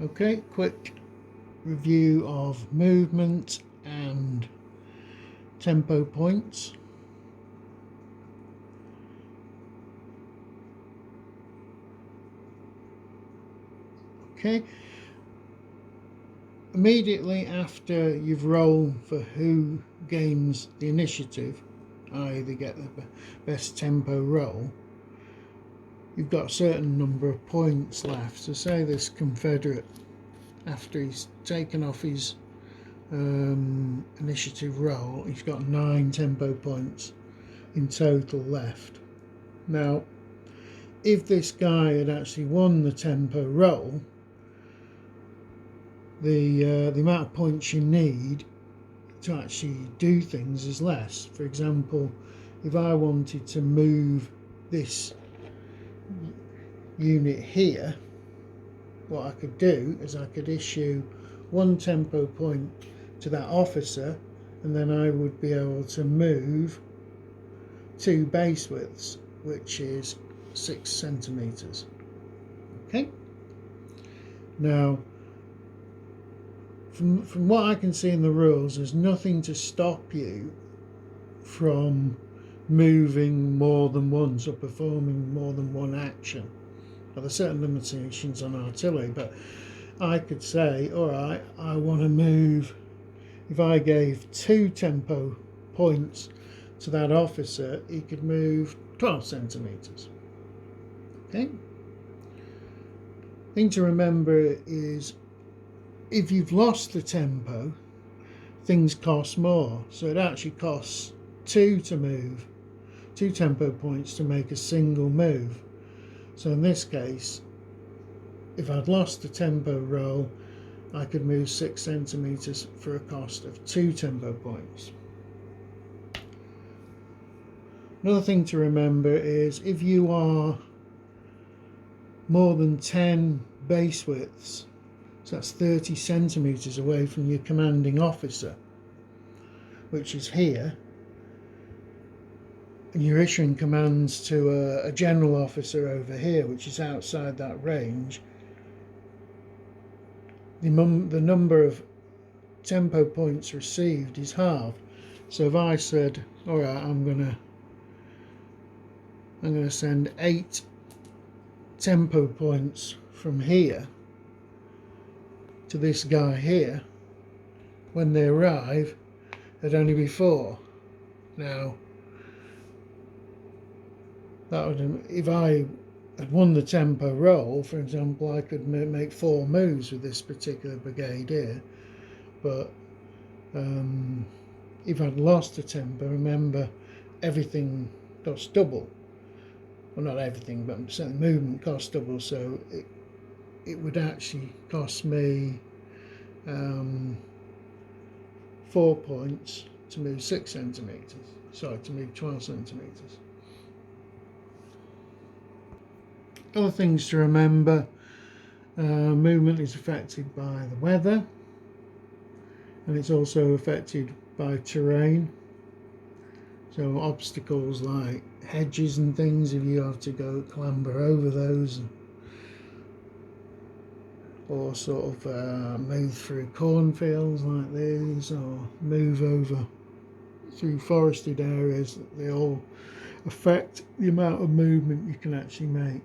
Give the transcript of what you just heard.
Okay, quick review of movement and tempo points. Okay, immediately after you've rolled for who gains the initiative, i.e. they get the best tempo roll, you've got a certain number of points left. So say this Confederate, after he's taken off his initiative roll, he's got 9 tempo points in total left. Now, if this guy had actually won the tempo roll, the amount of points you need to actually do things is less. For example, if I wanted to move this unit here, what I could do is I could issue 1 tempo point to that officer, and then I would be able to move 2 base widths, which is 6 centimeters. Okay, now from what I can see in the rules, there's nothing to stop you from moving more than once or performing more than one action. Now, there's certain limitations on artillery, but I could say, all right, I want to move. If I gave 2 tempo points to that officer, he could move 12 centimeters. Okay. Thing to remember is, if you've lost the tempo, things cost more. So it actually costs 2 to move, 2 tempo points to make a single move. So in this case, if I'd lost the tempo roll, I could move 6 centimeters for a cost of 2 tempo points. Another thing to remember is, if you are more than 10 base widths, so that's 30 centimeters away from your commanding officer, which is here, and you're issuing commands to a general officer over here, which is outside that range, the number of tempo points received is halved. So if I said, all right, I'm gonna send 8 tempo points from here to this guy here, when they arrive, there'd only be 4. Now, that would, if I had won the tempo roll, for example, I could make 4 moves with this particular brigade here. But if I'd lost the tempo, remember, everything costs double. Well, not everything, but certainly movement costs double. So it would actually cost me 4 points to move 6 centimeters. Sorry, to move 12 centimeters. Other things to remember: movement is affected by the weather, and it's also affected by terrain. So obstacles like hedges and things, if you have to go clamber over those, or sort of move through cornfields like these, or move over through forested areas, they all affect the amount of movement you can actually make.